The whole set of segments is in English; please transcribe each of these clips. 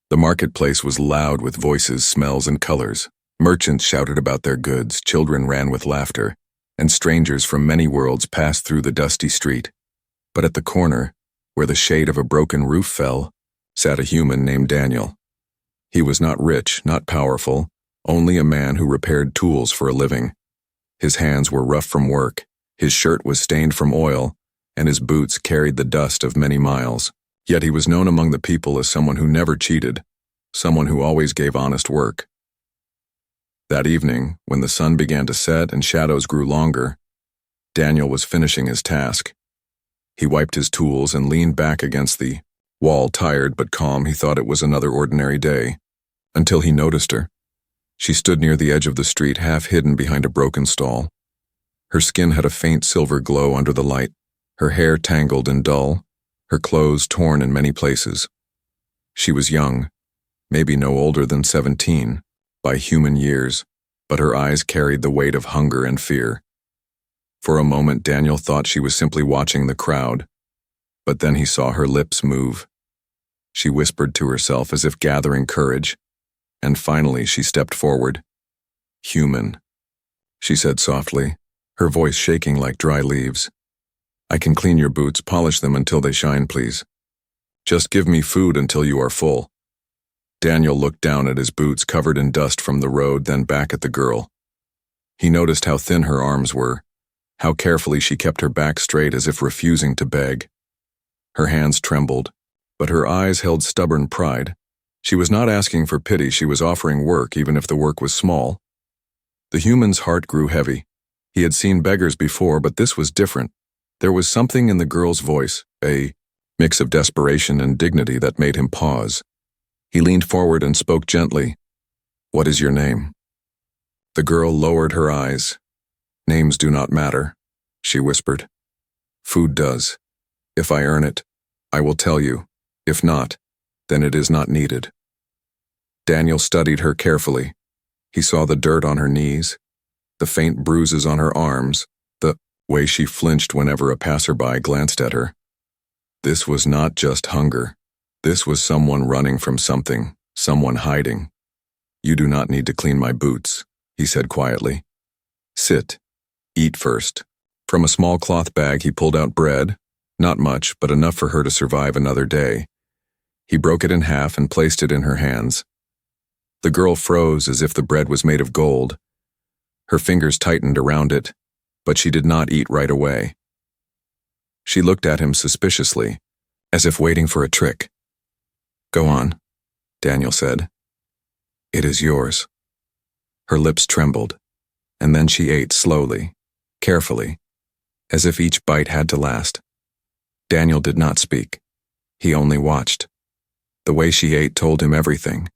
The marketplace was loud with voices, smells, and colors. Merchants shouted about their goods, children ran with laughter, and strangers from many worlds passed through the dusty street. But at the corner, where the shade of a broken roof fell, sat a human named Daniel. He was not rich, not powerful, only a man who repaired tools for a living. His hands were rough from work, his shirt was stained from oil, and his boots carried the dust of many miles. Yet he was known among the people as someone who never cheated, someone who always gave honest work. That evening, when the sun began to set and shadows grew longer, Daniel was finishing his task. He wiped his tools and leaned back against the wall, tired but calm. He thought it was another ordinary day, until he noticed her. She stood near the edge of the street, half hidden behind a broken stall. Her skin had a faint silver glow under the light, her hair tangled and dull, her clothes torn in many places. She was young, maybe no older than 17, by human years, but her eyes carried the weight of hunger and fear. For a moment, Daniel thought she was simply watching the crowd, but then he saw her lips move. She whispered to herself as if gathering courage, and finally she stepped forward. "Human," she said softly, her voice shaking like dry leaves. "I can clean your boots, polish them until they shine, please. Just give me food until you are full." Daniel looked down at his boots covered in dust from the road, then back at the girl. He noticed how thin her arms were, how carefully she kept her back straight as if refusing to beg. Her hands trembled, but her eyes held stubborn pride. She was not asking for pity, she was offering work, even if the work was small. The human's heart grew heavy. He had seen beggars before, but this was different. There was something in the girl's voice, a mix of desperation and dignity, that made him pause. He leaned forward and spoke gently. "What is your name?" The girl lowered her eyes. "Names do not matter," she whispered. "Food does. If I earn it, I will tell you. If not, then it is not needed." Daniel studied her carefully. He saw the dirt on her knees, the faint bruises on her arms, the way she flinched whenever a passerby glanced at her. This was not just hunger. This was someone running from something, someone hiding. "You do not need to clean my boots," he said quietly. "Sit. Eat first." From a small cloth bag he pulled out bread, not much, but enough for her to survive another day. He broke it in half and placed it in her hands. The girl froze as if the bread was made of gold. Her fingers tightened around it, but she did not eat right away. She looked at him suspiciously, as if waiting for a trick. "Go on," Daniel said. "It is yours." Her lips trembled, and then she ate slowly, carefully, as if each bite had to last. Daniel did not speak. He only watched. The way she ate told him everything.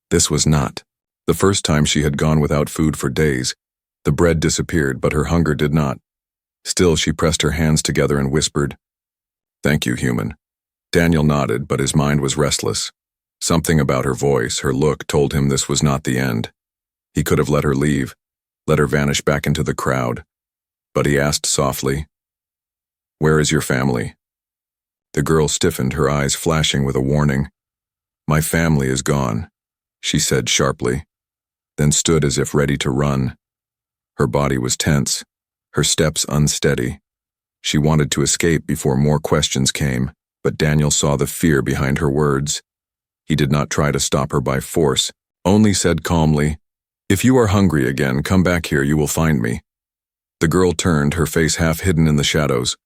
This was not the first time she had gone without food for days. The bread disappeared, but her hunger did not. Still, she pressed her hands together and whispered, "Thank you, human." Daniel nodded, but his mind was restless. Something about her voice, her look, told him this was not the end. He could have let her leave, let her vanish back into the crowd. But he asked softly, "Where is your family?" The girl stiffened, her eyes flashing with a warning. "My family is gone," she said sharply, then stood as if ready to run. Her body was tense, her steps unsteady. She wanted to escape before more questions came, but Daniel saw the fear behind her words. He did not try to stop her by force, only said calmly, "If you are hungry again, come back here, you will find me." The girl turned, her face half hidden in the shadows.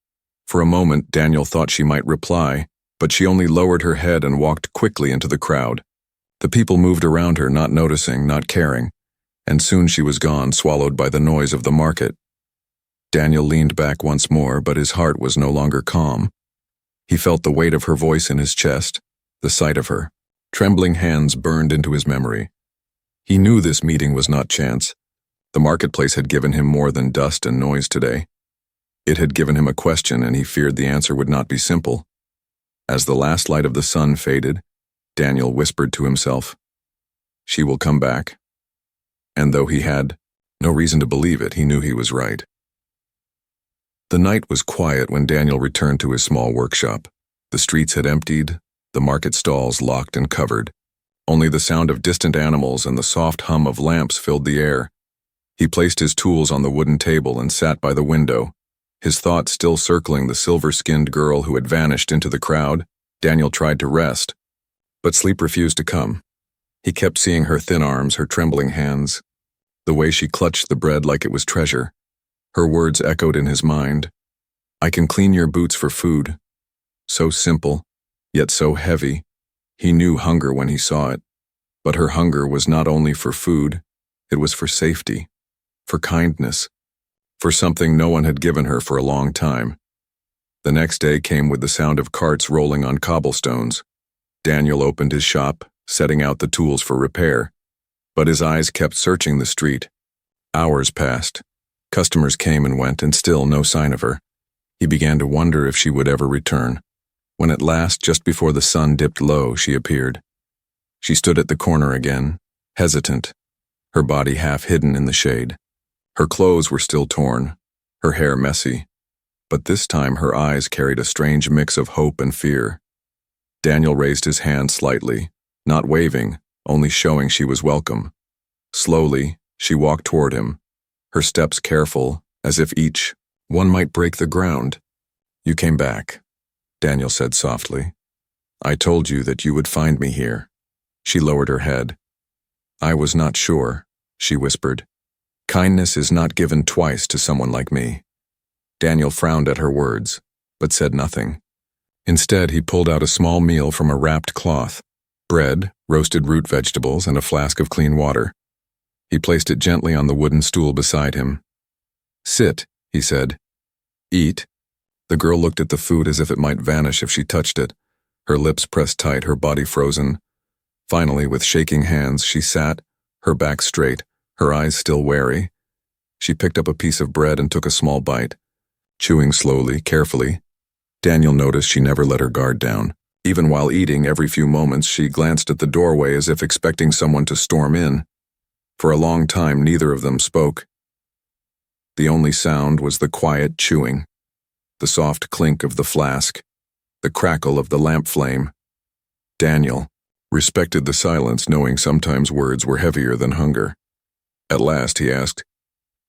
For a moment, Daniel thought she might reply, but she only lowered her head and walked quickly into the crowd. The people moved around her, not noticing, not caring, and soon she was gone, swallowed by the noise of the market. Daniel leaned back once more, but his heart was no longer calm. He felt the weight of her voice in his chest, the sight of her. Trembling hands burned into his memory. He knew this meeting was not chance. The marketplace had given him more than dust and noise today. It had given him a question, and he feared the answer would not be simple. As the last light of the sun faded, Daniel whispered to himself, "She will come back." And though he had no reason to believe it, he knew he was right. The night was quiet when Daniel returned to his small workshop. The streets had emptied, the market stalls locked and covered, Only the sound of distant animals and the soft hum of lamps filled the air. He placed his tools on the wooden table and sat by the window, his thoughts still circling the silver-skinned girl who had vanished into the crowd. Daniel tried to rest, but sleep refused to come. He kept seeing her thin arms, her trembling hands, the way she clutched the bread like it was treasure. Her words echoed in his mind. "I can clean your boots for food." So simple, yet so heavy. He knew hunger when he saw it. But her hunger was not only for food, it was for safety, for kindness, for something no one had given her for a long time. The next day came with the sound of carts rolling on cobblestones. Daniel opened his shop, setting out the tools for repair, but his eyes kept searching the street. Hours passed. Customers came and went, and still no sign of her. He began to wonder if she would ever return. When at last, just before the sun dipped low, she appeared. She stood at the corner again, hesitant, her body half hidden in the shade. Her clothes were still torn, her hair messy, but this time her eyes carried a strange mix of hope and fear. Daniel raised his hand slightly, not waving, only showing she was welcome. Slowly, she walked toward him, her steps careful, as if each one might break the ground. "You came back," Daniel said softly. "I told you that you would find me here." She lowered her head. "I was not sure," she whispered. "Kindness is not given twice to someone like me." Daniel frowned at her words, but said nothing. Instead, he pulled out a small meal from a wrapped cloth: bread, roasted root vegetables, and a flask of clean water. He placed it gently on the wooden stool beside him. "Sit," he said. "Eat." The girl looked at the food as if it might vanish if she touched it, her lips pressed tight, her body frozen. Finally, with shaking hands, she sat, her back straight, her eyes still wary. She picked up a piece of bread and took a small bite, chewing slowly, carefully. Daniel noticed she never let her guard down. Even while eating, every few moments she glanced at the doorway as if expecting someone to storm in. For a long time, neither of them spoke. The only sound was the quiet chewing, the soft clink of the flask, the crackle of the lamp flame. Daniel respected the silence, knowing sometimes words were heavier than hunger. At last he asked,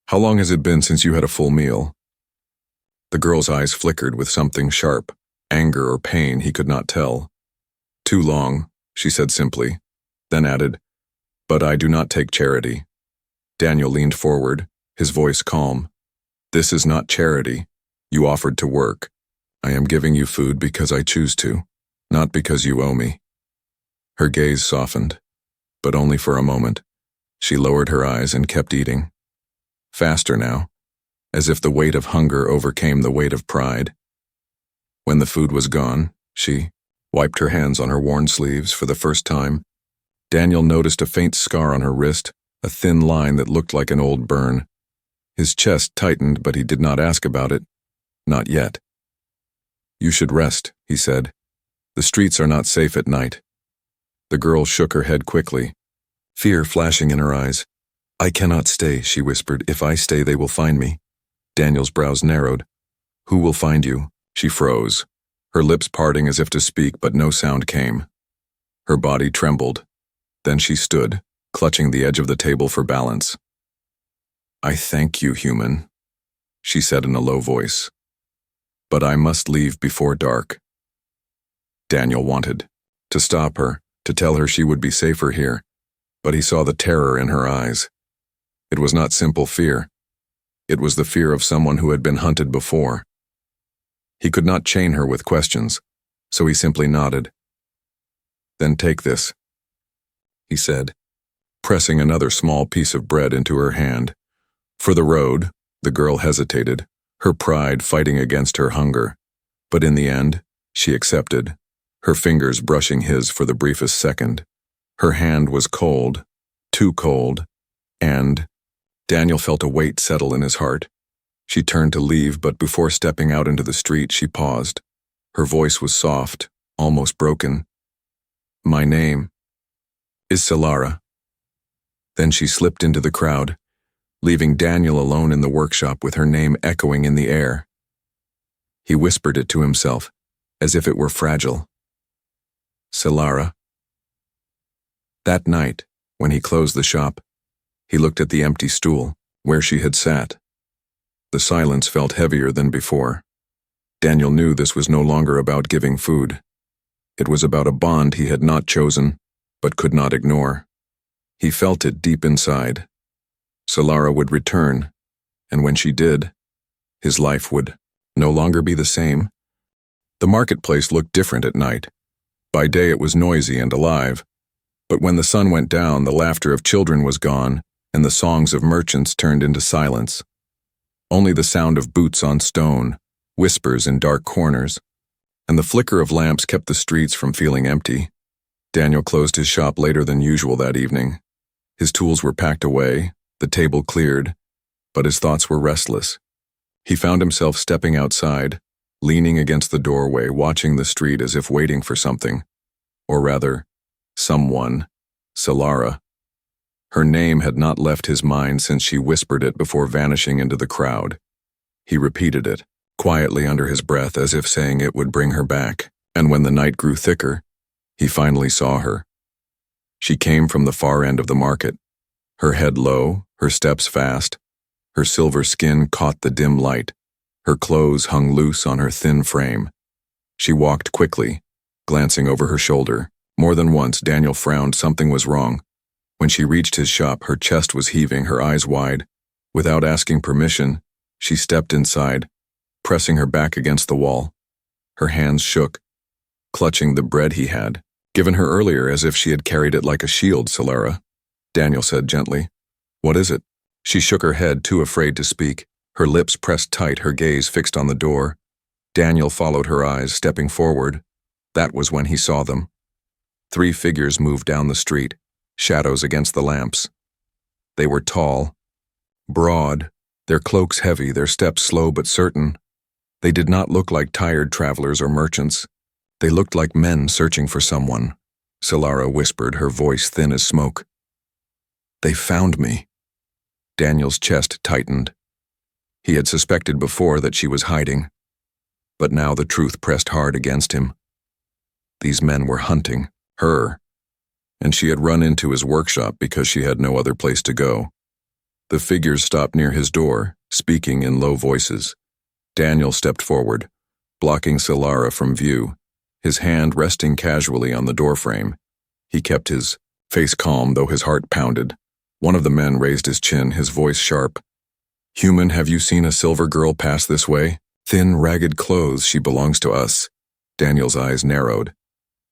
"How long has it been since you had a full meal?" The girl's eyes flickered with something sharp, anger or pain, he could not tell. "Too long," she said simply, then added, "But I do not take charity." Daniel leaned forward, his voice calm. "This is not charity. You offered to work. I am giving you food because I choose to, not because you owe me." Her gaze softened, but only for a moment. She lowered her eyes and kept eating. Faster now, as if the weight of hunger overcame the weight of pride. When the food was gone, she wiped her hands on her worn sleeves for the first time. Daniel noticed a faint scar on her wrist, a thin line that looked like an old burn. His chest tightened, but he did not ask about it. Not yet. "You should rest," he said. "The streets are not safe at night." The girl shook her head quickly, fear flashing in her eyes. "I cannot stay," she whispered. "If I stay, they will find me." Daniel's brows narrowed. "Who will find you?" She froze, her lips parting as if to speak, but no sound came. Her body trembled. Then she stood, clutching the edge of the table for balance. "I thank you, human," she said in a low voice. "But I must leave before dark." Daniel wanted to stop her, to tell her she would be safer here, but he saw the terror in her eyes. It was not simple fear. It was the fear of someone who had been hunted before. He could not chain her with questions, so he simply nodded. "Then take this," he said, pressing another small piece of bread into her hand. For the road, the girl hesitated, her pride fighting against her hunger. But in the end, she accepted, her fingers brushing his for the briefest second. Her hand was cold, too cold, and Daniel felt a weight settle in his heart. She turned to leave, but before stepping out into the street, she paused. Her voice was soft, almost broken. "My name is Solara." Then she slipped into the crowd, leaving Daniel alone in the workshop with her name echoing in the air. He whispered it to himself, as if it were fragile. "Solara." That night, when he closed the shop, he looked at the empty stool, where she had sat. The silence felt heavier than before. Daniel knew this was no longer about giving food. It was about a bond he had not chosen, but could not ignore. He felt it deep inside. Solara would return, and when she did, his life would no longer be the same. The marketplace looked different at night. By day it was noisy and alive, but when the sun went down, the laughter of children was gone, and the songs of merchants turned into silence. Only the sound of boots on stone, whispers in dark corners, and the flicker of lamps kept the streets from feeling empty. Daniel closed his shop later than usual that evening. His tools were packed away, the table cleared, but his thoughts were restless. He found himself stepping outside, leaning against the doorway, watching the street as if waiting for something. Or rather, someone, Solara. Her name had not left his mind since she whispered it before vanishing into the crowd. He repeated it, quietly under his breath as if saying it would bring her back, and when the night grew thicker, he finally saw her. She came from the far end of the market, her head low, her steps fast. Her silver skin caught the dim light. Her clothes hung loose on her thin frame. She walked quickly, glancing over her shoulder. More than once, Daniel frowned. Something was wrong. When she reached his shop, her chest was heaving, her eyes wide. Without asking permission, she stepped inside, pressing her back against the wall. Her hands shook, clutching the bread he had given her earlier as if she had carried it like a shield. Solara, Daniel said gently. What is it? She shook her head, too afraid to speak, her lips pressed tight, her gaze fixed on the door. Daniel followed her eyes, stepping forward. That was when he saw them. 3 figures moved down the street, shadows against the lamps. They were tall, broad, their cloaks heavy, their steps slow but certain. They did not look like tired travelers or merchants. They looked like men searching for someone. Solara whispered, her voice thin as smoke. They found me. Daniel's chest tightened. He had suspected before that she was hiding, but now the truth pressed hard against him. These men were hunting her, and she had run into his workshop because she had no other place to go. The figures stopped near his door, speaking in low voices. Daniel stepped forward, blocking Solara from view, his hand resting casually on the doorframe. He kept his face calm, though his heart pounded. One of the men raised his chin, his voice sharp. Human, have you seen a silver girl pass this way? Thin, ragged clothes, she belongs to us. Daniel's eyes narrowed.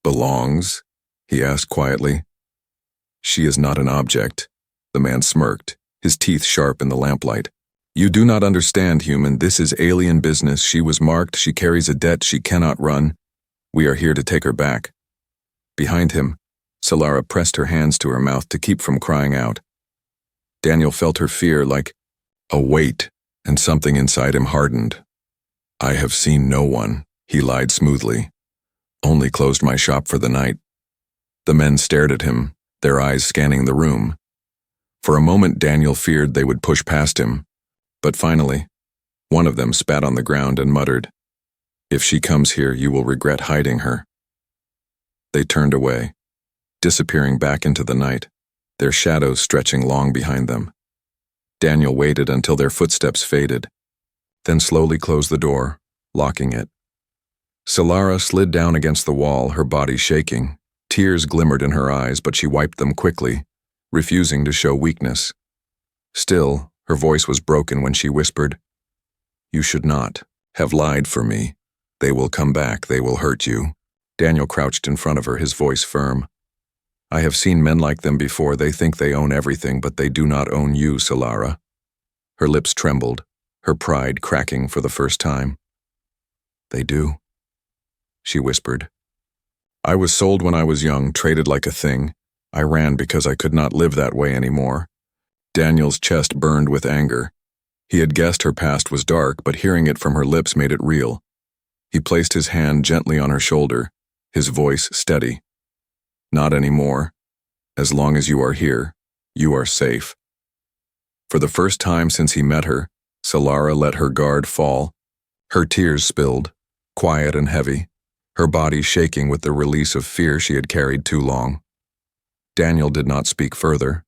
Belongs? He asked quietly. She is not an object. The man smirked, his teeth sharp in the lamplight. You do not understand, human. This is alien business. She was marked. She carries a debt she cannot run. We are here to take her back. Behind him, Solara pressed her hands to her mouth to keep from crying out. Daniel felt her fear like a weight, and something inside him hardened. I have seen no one, he lied smoothly. Only closed my shop for the night. The men stared at him, their eyes scanning the room. For a moment Daniel feared they would push past him, but finally, one of them spat on the ground and muttered, If she comes here, you will regret hiding her. They turned away, disappearing back into the night, their shadows stretching long behind them. Daniel waited until their footsteps faded, then slowly closed the door, locking it. Solara slid down against the wall, her body shaking. Tears glimmered in her eyes, but she wiped them quickly, refusing to show weakness. Still, her voice was broken when she whispered, You should not have lied for me. They will come back, they will hurt you. Daniel crouched in front of her, his voice firm. I have seen men like them before. They think they own everything, but they do not own you, Solara. Her lips trembled, her pride cracking for the first time. They do, she whispered. I was sold when I was young, traded like a thing. I ran because I could not live that way anymore. Daniel's chest burned with anger. He had guessed her past was dark, but hearing it from her lips made it real. He placed his hand gently on her shoulder, his voice steady. Not anymore. As long as you are here, you are safe. For the first time since he met her, Solara let her guard fall. Her tears spilled, quiet and heavy, her body shaking with the release of fear she had carried too long. Daniel did not speak further.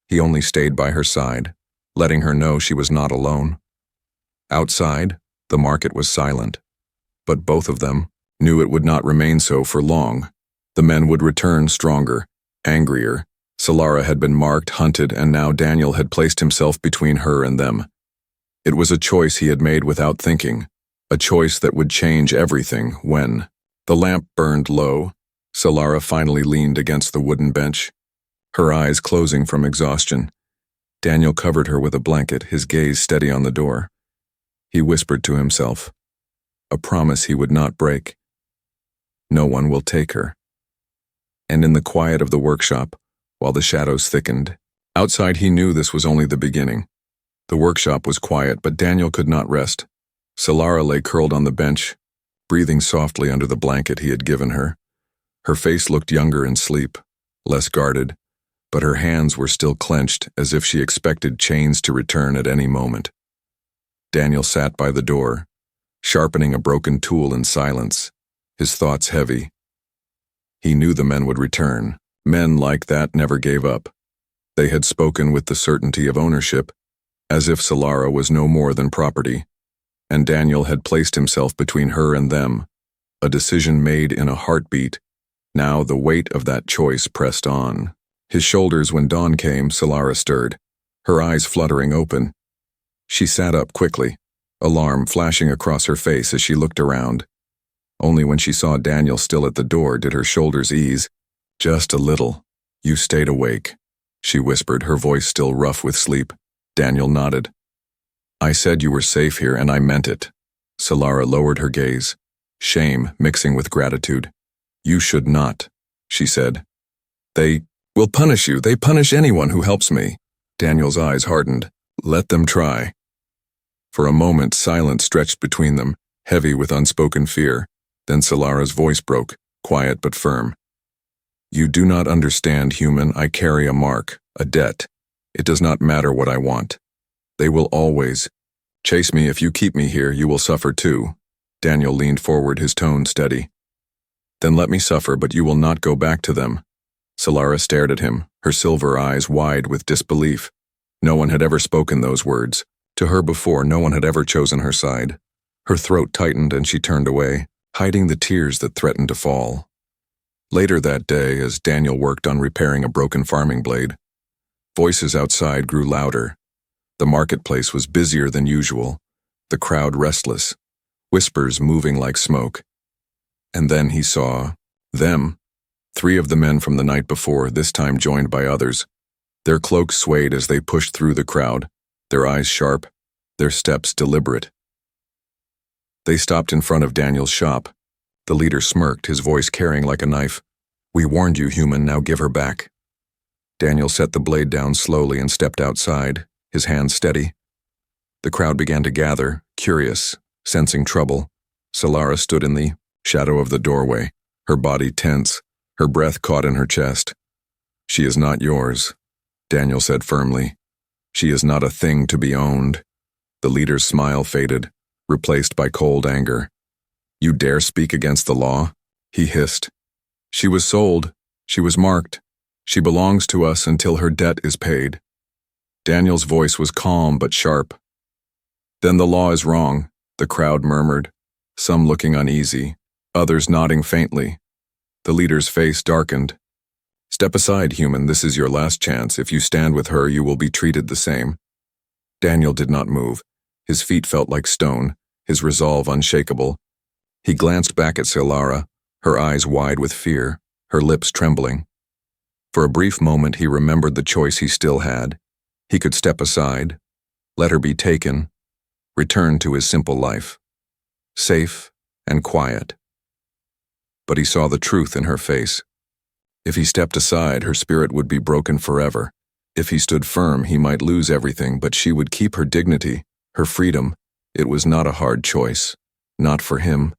He only stayed by her side, letting her know she was not alone. Outside, the market was silent, but both of them knew it would not remain so for long. The men would return stronger, angrier. Solara had been marked, hunted, and now Daniel had placed himself between her and them. It was a choice he had made without thinking, a choice that would change everything when the lamp burned low. Solara finally leaned against the wooden bench, her eyes closing from exhaustion. Daniel covered her with a blanket, his gaze steady on the door. He whispered to himself, a promise he would not break. No one will take her. And in the quiet of the workshop, while the shadows thickened, outside he knew this was only the beginning. The workshop was quiet, but Daniel could not rest. Solara lay curled on the bench, breathing softly under the blanket he had given her. Her face looked younger in sleep, less guarded, but her hands were still clenched as if she expected chains to return at any moment. Daniel sat by the door, sharpening a broken tool in silence, his thoughts heavy. He knew the men would return. Men like that never gave up. They had spoken with the certainty of ownership, as if Solara was no more than property, and Daniel had placed himself between her and them, a decision made in a heartbeat. Now the weight of that choice pressed on his shoulders. When dawn came, Solara stirred, her eyes fluttering open. She sat up quickly, alarm flashing across her face as she looked around. Only when she saw Daniel still at the door did her shoulders ease. Just a little. You stayed awake, she whispered, her voice still rough with sleep. Daniel nodded. I said you were safe here, and I meant it. Solara lowered her gaze, shame mixing with gratitude. You should not, she said. They will punish you. They punish anyone who helps me. Daniel's eyes hardened. Let them try. For a moment, silence stretched between them, heavy with unspoken fear. Then Solara's voice broke, quiet but firm. You do not understand, human. I carry a mark, a debt. It does not matter what I want. They will always chase me. If you keep me here, you will suffer too. Daniel leaned forward, his tone steady. Then let me suffer, but you will not go back to them. Solara stared at him, her silver eyes wide with disbelief. No one had ever spoken those words. To her before, no one had ever chosen her side. Her throat tightened and she turned away, hiding the tears that threatened to fall. Later that day, as Daniel worked on repairing a broken farming blade, voices outside grew louder. The marketplace was busier than usual, the crowd restless, whispers moving like smoke. And then he saw them, 3 of the men from the night before, this time joined by others. Their cloaks swayed as they pushed through the crowd, their eyes sharp, their steps deliberate. They stopped in front of Daniel's shop. The leader smirked, his voice carrying like a knife. We warned you, human, now give her back. Daniel set the blade down slowly and stepped outside, his hands steady. The crowd began to gather, curious, sensing trouble. Solara stood in the shadow of the doorway, her body tense, her breath caught in her chest. She is not yours, Daniel said firmly. She is not a thing to be owned. The leader's smile faded, replaced by cold anger. You dare speak against the law? He hissed. She was sold. She was marked. She belongs to us until her debt is paid. Daniel's voice was calm but sharp. Then the law is wrong, the crowd murmured, some looking uneasy, others nodding faintly. The leader's face darkened. Step aside, human, this is your last chance. If you stand with her, you will be treated the same. Daniel did not move. His feet felt like stone, his resolve unshakable. He glanced back at Solara, her eyes wide with fear, her lips trembling. For a brief moment he remembered the choice he still had. He could step aside, let her be taken, return to his simple life, safe and quiet. But he saw the truth in her face. If he stepped aside, her spirit would be broken forever. If he stood firm, he might lose everything, but she would keep her dignity, her freedom. It was not a hard choice, not for him.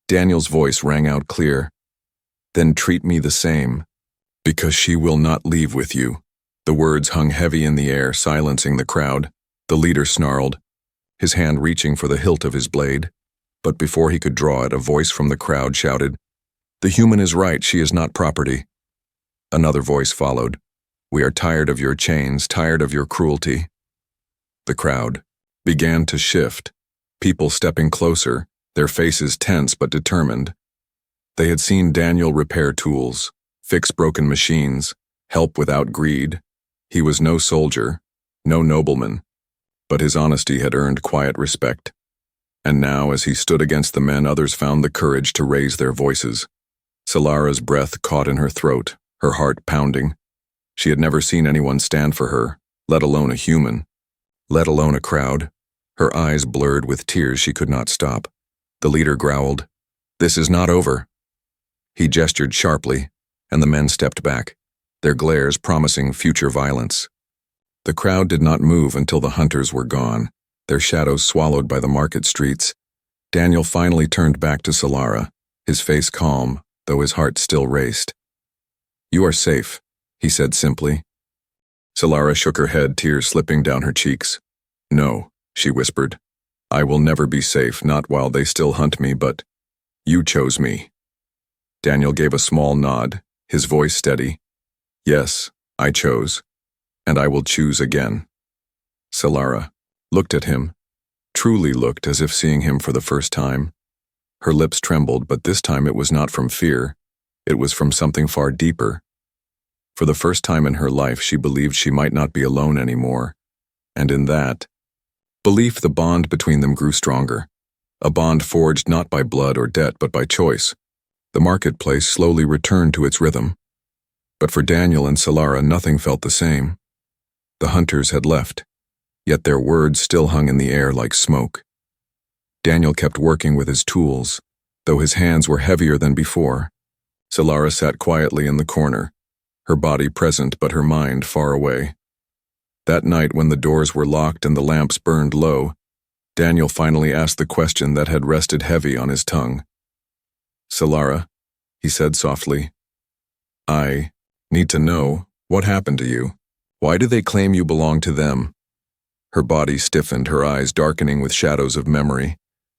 Daniel's voice rang out clear. Then treat me the same, because she will not leave with you. The words hung heavy in the air, silencing the crowd. The leader snarled, his hand reaching for the hilt of his blade. But before he could draw it, a voice from the crowd shouted, The human is right, she is not property. Another voice followed. "We are tired of your chains, tired of your cruelty." The crowd began to shift, people stepping closer, their faces tense but determined. They had seen Daniel repair tools, fix broken machines, help without greed. He was no soldier, no nobleman, but his honesty had earned quiet respect. And now, as he stood against the men, others found the courage to raise their voices. Solara's breath caught in her throat, her heart pounding. She had never seen anyone stand for her, let alone a human, let alone a crowd. Her eyes blurred with tears she could not stop. The leader growled, "This is not over." He gestured sharply, and the men stepped back, their glares promising future violence. The crowd did not move until the hunters were gone, their shadows swallowed by the market streets. Daniel finally turned back to Solara, his face calm, though his heart still raced. "You are safe," he said simply. Solara shook her head, tears slipping down her cheeks. "No," she whispered. "I will never be safe, not while they still hunt me, but you chose me." Daniel gave a small nod, his voice steady. "Yes, I chose, and I will choose again." Solara looked at him, truly looked as if seeing him for the first time. Her lips trembled, but this time it was not from fear. It was from something far deeper. For the first time in her life, she believed she might not be alone anymore. And in that belief, the bond between them grew stronger. A bond forged not by blood or debt, but by choice. The marketplace slowly returned to its rhythm. But for Daniel and Solara, nothing felt the same. The hunters had left, yet their words still hung in the air like smoke. Daniel kept working with his tools, though his hands were heavier than before. Solara sat quietly in the corner, her body present but her mind far away. That night, when the doors were locked and the lamps burned low, Daniel finally asked the question that had rested heavy on his tongue. "Solara," he said softly, "I need to know what happened to you. Why do they claim you belong to them?" Her body stiffened, her eyes darkening with shadows of memory.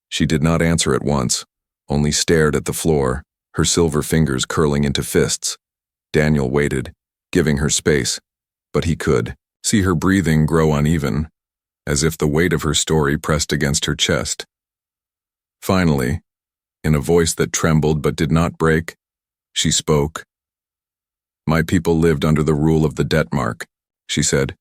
She did not answer at once, only stared at the floor, her silver fingers curling into fists. Daniel waited, giving her space, but he could see her breathing grow uneven, as if the weight of her story pressed against her chest. Finally, in a voice that trembled but did not break, she spoke. "My people lived under the rule of the debt mark," she said.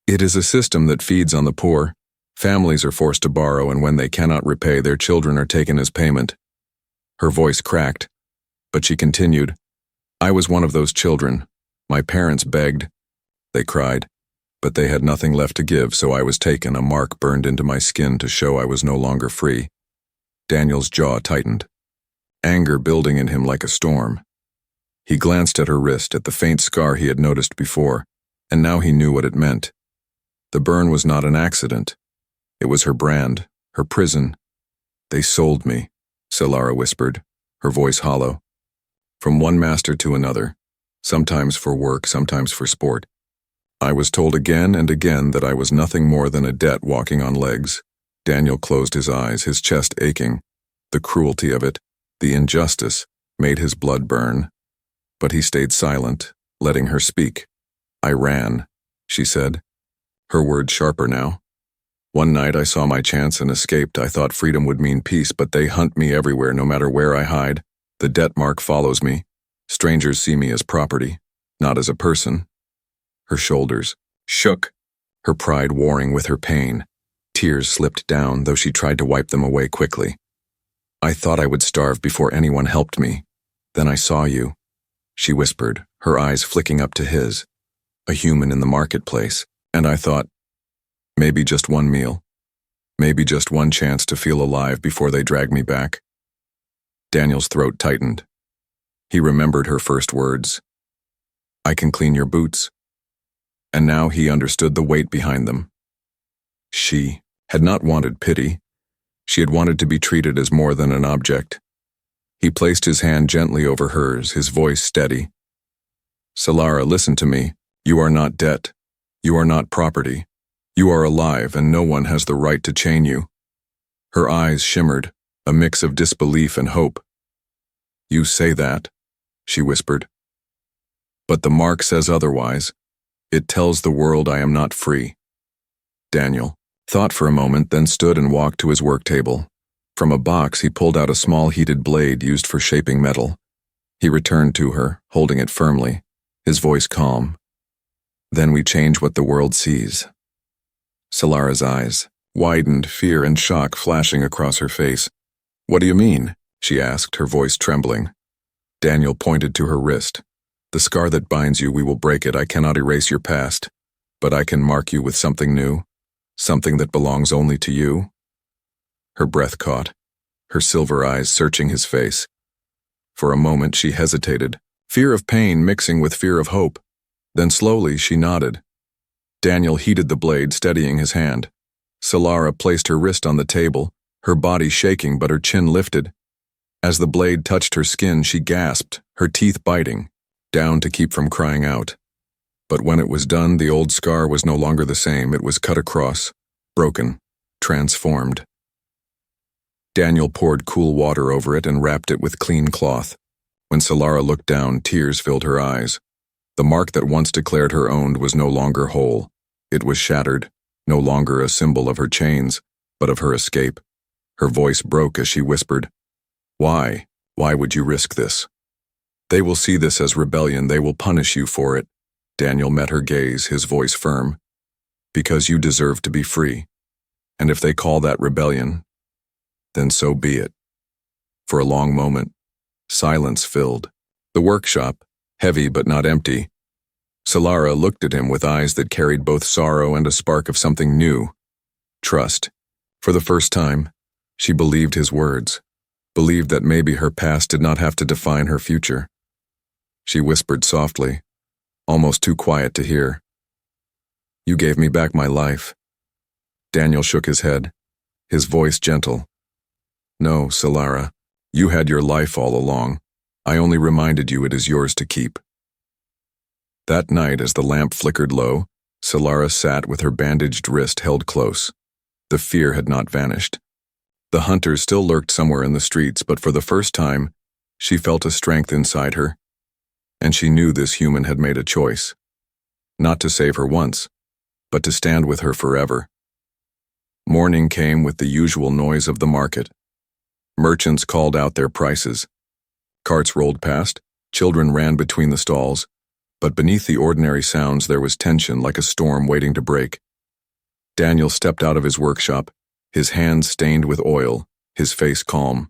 "It is a system that feeds on the poor. Families are forced to borrow, and when they cannot repay, their children are taken as payment." Her voice cracked, but she continued. "I was one of those children. My parents begged. They cried, but they had nothing left to give, so I was taken, a mark burned into my skin to show I was no longer free." Daniel's jaw tightened, anger building in him like a storm. He glanced at her wrist, at the faint scar he had noticed before, and now he knew what it meant. The burn was not an accident. It was her brand, her prison. "They sold me," Solara whispered, her voice hollow. "From one master to another, sometimes for work, sometimes for sport. I was told again and again that I was nothing more than a debt walking on legs." Daniel closed his eyes, his chest aching. The cruelty of it, the injustice, made his blood burn. But he stayed silent, letting her speak. "I ran," she said, her words sharper now. "One night I saw my chance and escaped. I thought freedom would mean peace, but they hunt me everywhere, no matter where I hide. The debt mark follows me. Strangers see me as property, not as a person." Her shoulders shook, her pride warring with her pain. Tears slipped down, though she tried to wipe them away quickly. "I thought I would starve before anyone helped me. Then I saw you," she whispered, her eyes flicking up to his. "A human in the marketplace, and I thought, maybe just one meal. Maybe just one chance to feel alive before they drag me back." Daniel's throat tightened. He remembered her first words. "I can clean your boots." And now he understood the weight behind them. She had not wanted pity. She had wanted to be treated as more than an object. He placed his hand gently over hers, his voice steady. "Solara, listen to me. You are not debt. You are not property. You are alive, and no one has the right to chain you." Her eyes shimmered, a mix of disbelief and hope. "You say that?" she whispered. But the mark says otherwise. It tells the world I am not free. Daniel thought for a moment, then stood and walked to his work table. From a box he pulled out a small heated blade used for shaping metal. He returned to her, holding it firmly, his voice calm. Then we change what the world sees. Solara's eyes widened, fear and shock flashing across her face. What do you mean? She asked, her voice trembling. Daniel pointed to her wrist. The scar that binds you, we will break it. I cannot erase your past, but I can mark you with something new, something that belongs only to you. Her breath caught, her silver eyes searching his face. For a moment she hesitated, fear of pain mixing with fear of hope. Then slowly she nodded. Daniel heated the blade, steadying his hand. Solara placed her wrist on the table, her body shaking but her chin lifted. As the blade touched her skin, she gasped, her teeth biting, down to keep from crying out. But when it was done, the old scar was no longer the same. It was cut across, broken, transformed. Daniel poured cool water over it and wrapped it with clean cloth. When Solara looked down, tears filled her eyes. The mark that once declared her owned was no longer whole. It was shattered, no longer a symbol of her chains, but of her escape. Her voice broke as she whispered, "Why? Why would you risk this? They will see this as rebellion. They will punish you for it." Daniel met her gaze, his voice firm. "Because you deserve to be free. And if they call that rebellion, then so be it." For a long moment, silence filled the workshop, heavy but not empty. Solara looked at him with eyes that carried both sorrow and a spark of something new. Trust. For the first time, she believed his words, believed that maybe her past did not have to define her future. She whispered softly, almost too quiet to hear, "You gave me back my life." Daniel shook his head, his voice gentle. "No, Solara, you had your life all along. I only reminded you it is yours to keep." That night, as the lamp flickered low, Solara sat with her bandaged wrist held close. The fear had not vanished. The hunters still lurked somewhere in the streets, but for the first time, she felt a strength inside her. And she knew this human had made a choice. Not to save her once, but to stand with her forever. Morning came with the usual noise of the market. Merchants called out their prices. Carts rolled past, children ran between the stalls, but beneath the ordinary sounds there was tension like a storm waiting to break. Daniel stepped out of his workshop, his hands stained with oil, his face calm.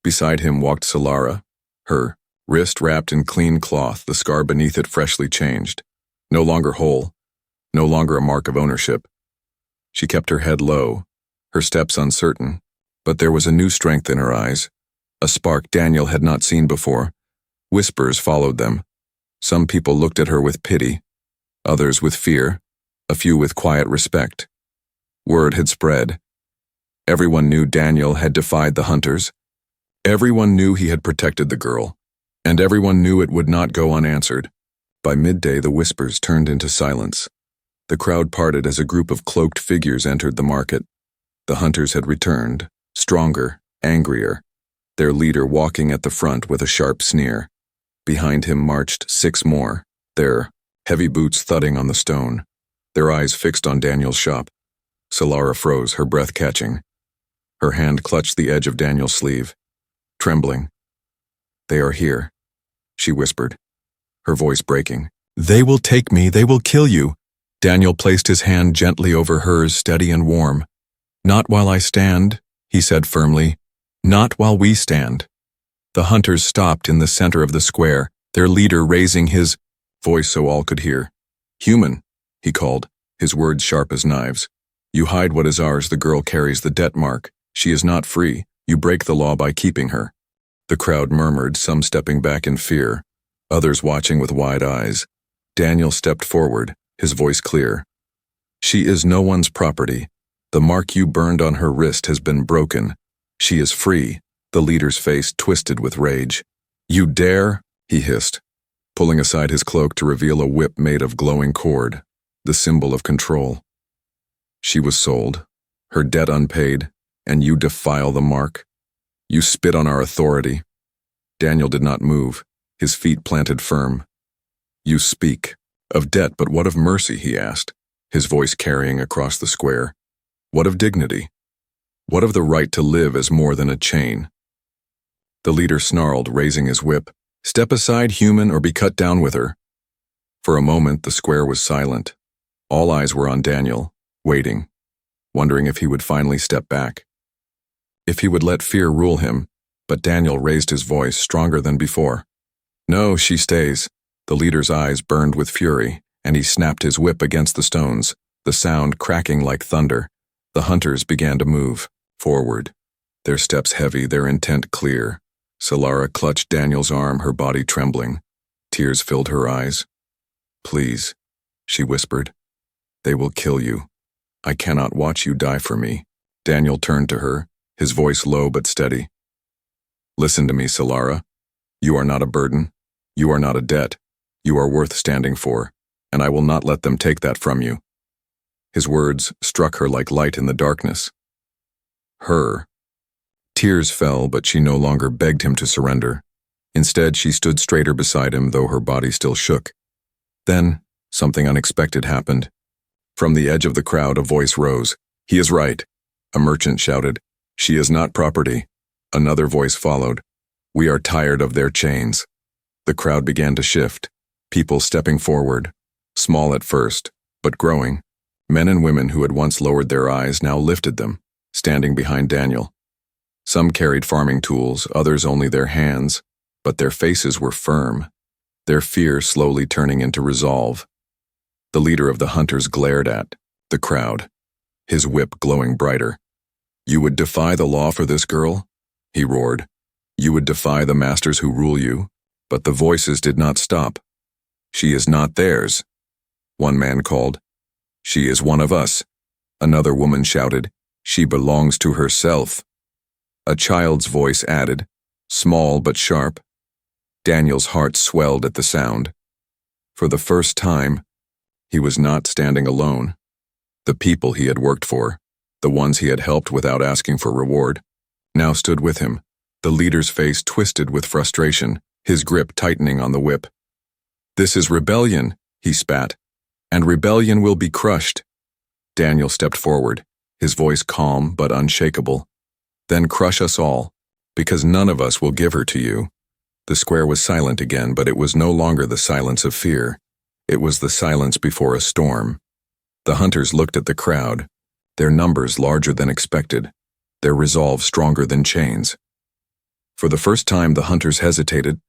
Beside him walked Solara, her wrist wrapped in clean cloth, the scar beneath it freshly changed. No longer whole, no longer a mark of ownership. She kept her head low, her steps uncertain, but there was a new strength in her eyes, a spark Daniel had not seen before. Whispers followed them. Some people looked at her with pity, others with fear, a few with quiet respect. Word had spread. Everyone knew Daniel had defied the hunters. Everyone knew he had protected the girl, and everyone knew it would not go unanswered. By midday, the whispers turned into silence. The crowd parted as a group of cloaked figures entered the market. The hunters had returned, stronger, angrier, their leader walking at the front with a sharp sneer. Behind him marched 6 more, their heavy boots thudding on the stone, their eyes fixed on Daniel's shop. Solara froze, her breath catching. Her hand clutched the edge of Daniel's sleeve, trembling. "They are here," she whispered, her voice breaking. "They will take me, they will kill you." Daniel placed his hand gently over hers, steady and warm. "Not while I stand," he said firmly. "Not while we stand." The hunters stopped in the center of the square, their leader raising his voice so all could hear. "Human," he called, his words sharp as knives. "You hide what is ours. The girl carries the debt mark. She is not free. You break the law by keeping her." The crowd murmured, some stepping back in fear, others watching with wide eyes. Daniel stepped forward, his voice clear. "She is no one's property. The mark you burned on her wrist has been broken. She is free." The leader's face twisted with rage. "You dare?" he hissed, pulling aside his cloak to reveal a whip made of glowing cord, the symbol of control. "She was sold, her debt unpaid, and you defile the mark? You spit on our authority." Daniel did not move, his feet planted firm. You speak. Of debt, but what of mercy, he asked, his voice carrying across the square. What of dignity? What of the right to live as more than a chain? The leader snarled, raising his whip. Step aside, human, or be cut down with her. For a moment, the square was silent. All eyes were on Daniel, waiting, wondering if he would finally step back. If he would let fear rule him, but Daniel raised his voice, stronger than before. No, she stays. The leader's eyes burned with fury, and he snapped his whip against the stones, the sound cracking like thunder. The hunters began to move, forward, their steps heavy, their intent clear. Solara clutched Daniel's arm, her body trembling. Tears filled her eyes. Please, she whispered. They will kill you. I cannot watch you die for me. Daniel turned to her, his voice low but steady. Listen to me, Solara. You are not a burden. You are not a debt. You are worth standing for, and I will not let them take that from you. His words struck her like light in the darkness. Her. Tears fell, but she no longer begged him to surrender. Instead, she stood straighter beside him, though her body still shook. Then, something unexpected happened. From the edge of the crowd, a voice rose. He is right. A merchant shouted. She is not property. Another voice followed. We are tired of their chains. The crowd began to shift, people stepping forward, small at first, but growing. Men and women who had once lowered their eyes now lifted them, standing behind Daniel. Some carried farming tools, others only their hands, but their faces were firm, their fear slowly turning into resolve. The leader of the hunters glared at the crowd, his whip glowing brighter. You would defy the law for this girl? He roared. You would defy the masters who rule you? But the voices did not stop. She is not theirs, one man called. She is one of us. Another woman shouted. She belongs to herself. A child's voice added, small but sharp. Daniel's heart swelled at the sound. For the first time, he was not standing alone. The people he had worked for, the ones he had helped without asking for reward, now stood with him, the leader's face twisted with frustration, his grip tightening on the whip. This is rebellion, he spat, and rebellion will be crushed. Daniel stepped forward, his voice calm but unshakable. Then crush us all, because none of us will give her to you. The square was silent again, but it was no longer the silence of fear. It was the silence before a storm. The hunters looked at the crowd, their numbers larger than expected, their resolve stronger than chains. For the first time, the hunters hesitated.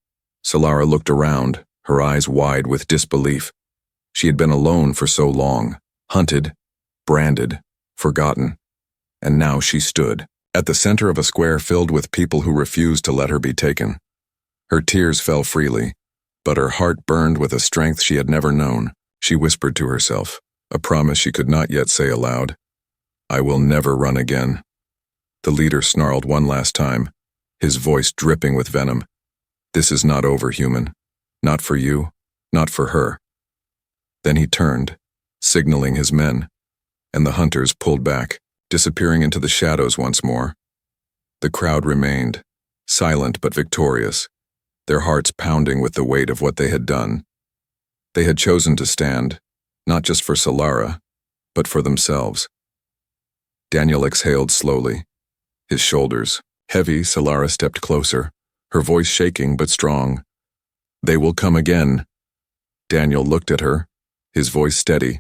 Solara looked around, her eyes wide with disbelief. She had been alone for so long, hunted, branded, forgotten, and now she stood at the center of a square filled with people who refused to let her be taken. Her tears fell freely, but her heart burned with a strength she had never known. She whispered to herself, a promise she could not yet say aloud. I will never run again. The leader snarled one last time, his voice dripping with venom. This is not over, human. Not for you, not for her. Then he turned, signaling his men, and the hunters pulled back, disappearing into the shadows once more. The crowd remained, silent but victorious, their hearts pounding with the weight of what they had done. They had chosen to stand, not just for Solara, but for themselves. Daniel exhaled slowly, his shoulders heavy. Solara stepped closer, her voice shaking but strong. They will come again. Daniel looked at her, his voice steady.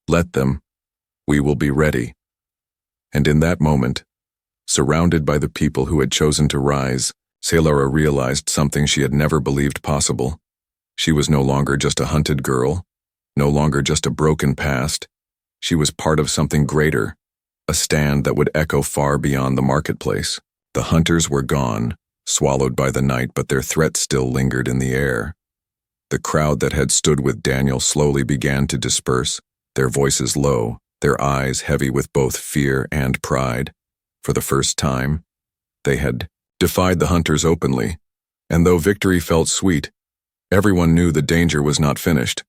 Let them. We will be ready. And in that moment, surrounded by the people who had chosen to rise, Solara realized something she had never believed possible. She was no longer just a hunted girl, no longer just a broken past. She was part of something greater, a stand that would echo far beyond the marketplace. The hunters were gone, swallowed by the night, but their threat still lingered in the air. The crowd that had stood with Daniel slowly began to disperse, their voices low, their eyes heavy with both fear and pride. For the first time, they had defied the hunters openly, and though victory felt sweet, everyone knew the danger was not finished.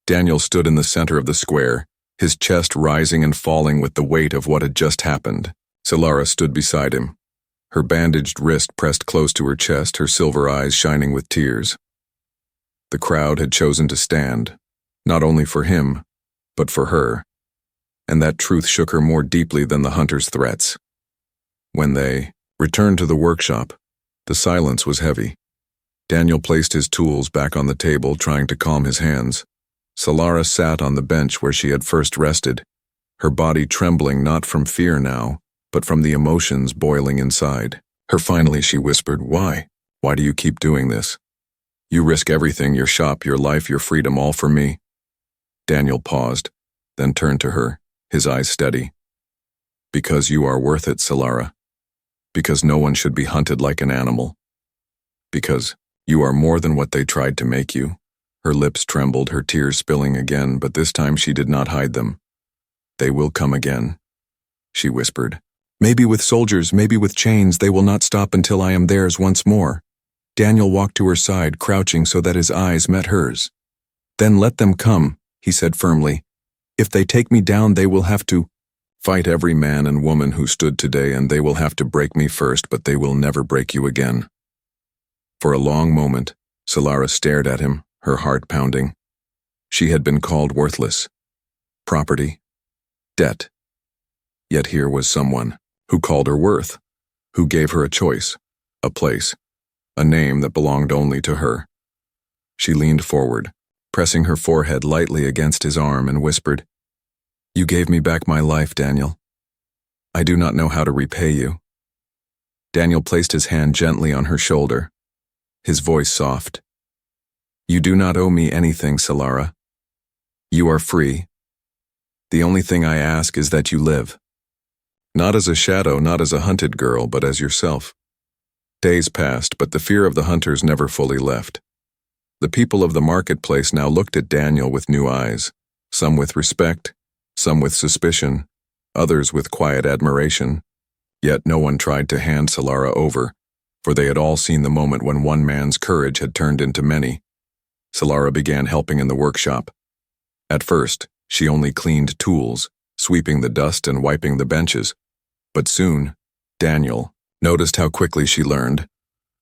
Daniel stood in the center of the square, his chest rising and falling with the weight of what had just happened. Solara stood beside him, her bandaged wrist pressed close to her chest, her silver eyes shining with tears. The crowd had chosen to stand, not only for him, but for her, and that truth shook her more deeply than the hunter's threats. When they returned to the workshop, the silence was heavy. Daniel placed his tools back on the table, trying to calm his hands. Solara sat on the bench where she had first rested, her body trembling not from fear now, but from the emotions boiling inside. Finally she whispered, "Why? Why do you keep doing this? You risk everything, your shop, your life, your freedom, all for me." Daniel paused, then turned to her, his eyes steady. "Because you are worth it, Solara. Because no one should be hunted like an animal. Because you are more than what they tried to make you." Her lips trembled, her tears spilling again, but this time she did not hide them. "They will come again," she whispered. "Maybe with soldiers, maybe with chains, they will not stop until I am theirs once more." Daniel walked to her side, crouching so that his eyes met hers. "Then let them come," he said firmly. "If they take me down, they will have to fight every man and woman who stood today, and they will have to break me first, but they will never break you again." For a long moment, Solara stared at him, her heart pounding. She had been called worthless. Property. Debt. Yet here was someone who called her worth, who gave her a choice, a place, a name that belonged only to her. She leaned forward, pressing her forehead lightly against his arm, and whispered, "You gave me back my life, Daniel. I do not know how to repay you." Daniel placed his hand gently on her shoulder, his voice soft. "You do not owe me anything, Solara. You are free. The only thing I ask is that you live. Not as a shadow, not as a hunted girl, but as yourself." Days passed, but the fear of the hunters never fully left. The people of the marketplace now looked at Daniel with new eyes, some with respect, some with suspicion, others with quiet admiration. Yet no one tried to hand Solara over, for they had all seen the moment when one man's courage had turned into many. Solara began helping in the workshop. At first, she only cleaned tools, sweeping the dust and wiping the benches. But soon, Daniel noticed how quickly she learned,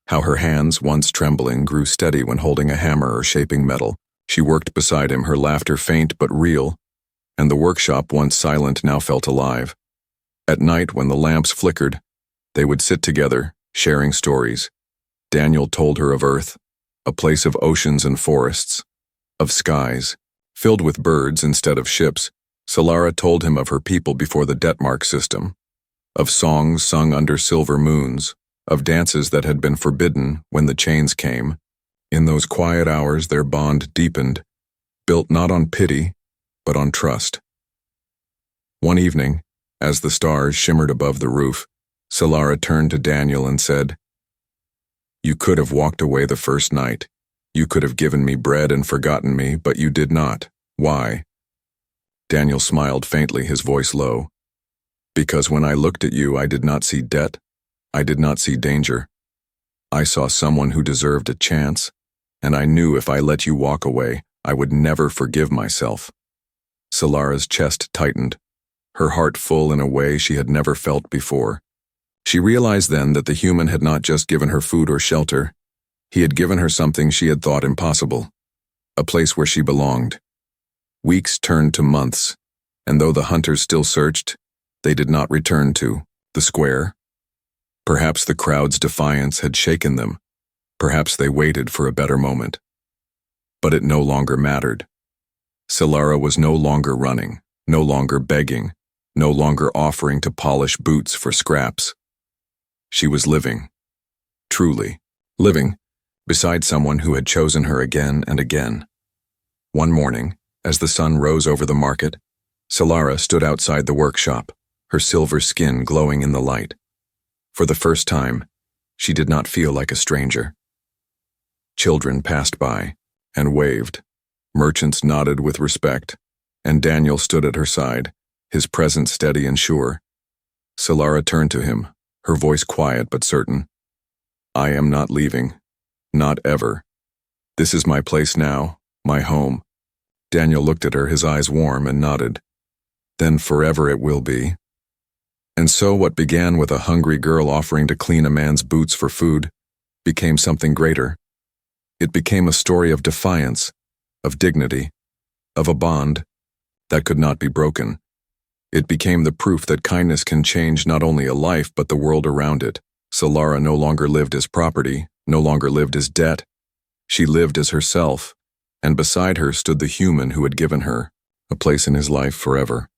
how her hands, once trembling, grew steady when holding a hammer or shaping metal. She worked beside him, her laughter faint but real, and the workshop, once silent, now felt alive. At night, when the lamps flickered, they would sit together, sharing stories. Daniel told her of Earth, a place of oceans and forests, of skies, filled with birds instead of ships. Solara told him of her people before the Detmark system, of songs sung under silver moons, of dances that had been forbidden when the chains came. In those quiet hours their bond deepened, built not on pity, but on trust. One evening, as the stars shimmered above the roof, Solara turned to Daniel and said, "You could have walked away the first night. You could have given me bread and forgotten me, but you did not. Why?" Daniel smiled faintly, his voice low. "Because when I looked at you, I did not see debt. I did not see danger. I saw someone who deserved a chance, and I knew if I let you walk away, I would never forgive myself." Solara's chest tightened, her heart full in a way she had never felt before. She realized then that the human had not just given her food or shelter. He had given her something she had thought impossible, a place where she belonged. Weeks turned to months, and though the hunters still searched, they did not return to the square. Perhaps the crowd's defiance had shaken them. Perhaps they waited for a better moment. But it no longer mattered. Solara was no longer running, no longer begging, no longer offering to polish boots for scraps. She was living, truly living, beside someone who had chosen her again and again. One morning, as the sun rose over the market, Solara stood outside the workshop, her silver skin glowing in the light. For the first time, she did not feel like a stranger. Children passed by and waved. Merchants nodded with respect, and Daniel stood at her side, his presence steady and sure. Solara turned to him, her voice quiet but certain. "I am not leaving. Not ever. This is my place now, my home." Daniel looked at her, his eyes warm, and nodded. "Then forever it will be." And so what began with a hungry girl offering to clean a man's boots for food became something greater. It became a story of defiance, of dignity, of a bond that could not be broken. It became the proof that kindness can change not only a life but the world around it. So Lara no longer lived as property, no longer lived as debt. She lived as herself, and beside her stood the human who had given her a place in his life forever.